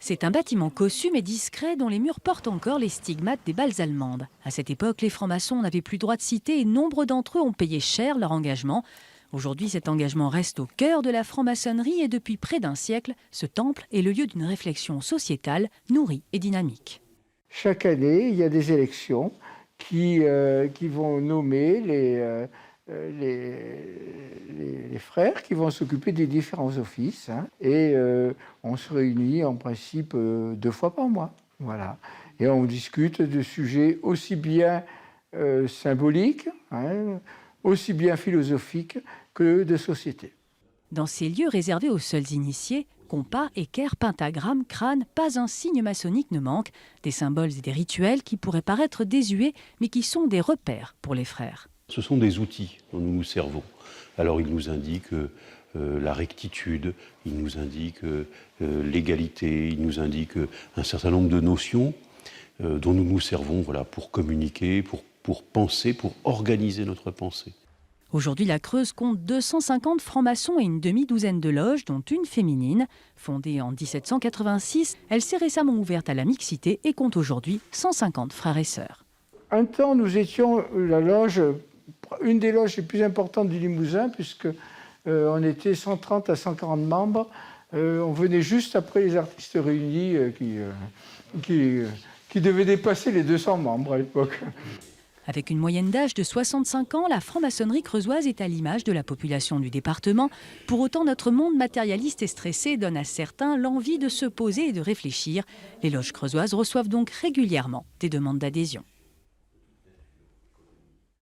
C'est un bâtiment cossu mais discret dont les murs portent encore les stigmates des balles allemandes. À cette époque, les francs-maçons n'avaient plus droit de cité et nombre d'entre eux ont payé cher leur engagement. Aujourd'hui, cet engagement reste au cœur de la franc-maçonnerie et depuis près d'un siècle, ce temple est le lieu d'une réflexion sociétale nourrie et dynamique. Chaque année, il y a des élections qui vont nommer les frères qui vont s'occuper des différents offices. Et on se réunit en principe 2 fois par mois. Voilà. Et on discute de sujets aussi bien symboliques, aussi bien philosophiques que de société. Dans ces lieux réservés aux seuls initiés, compas, équerre, pentagramme, crâne, pas un signe maçonnique ne manque. Des symboles et des rituels qui pourraient paraître désuets, mais qui sont des repères pour les frères. Ce sont des outils dont nous nous servons. Alors ils nous indiquent la rectitude, ils nous indiquent l'égalité, ils nous indiquent un certain nombre de notions dont nous nous servons pour communiquer, pour penser, pour organiser notre pensée. Aujourd'hui, la Creuse compte 250 francs-maçons et une demi-douzaine de loges, dont une féminine. Fondée en 1786, elle s'est récemment ouverte à la mixité et compte aujourd'hui 150 frères et sœurs. Un temps, nous étions une des loges les plus importantes du Limousin, puisque on était 130 à 140 membres. On venait juste après les artistes réunis qui devaient dépasser les 200 membres à l'époque. Avec une moyenne d'âge de 65 ans, la franc-maçonnerie creusoise est à l'image de la population du département. Pour autant, notre monde matérialiste et stressé donne à certains l'envie de se poser et de réfléchir. Les loges creusoises reçoivent donc régulièrement des demandes d'adhésion.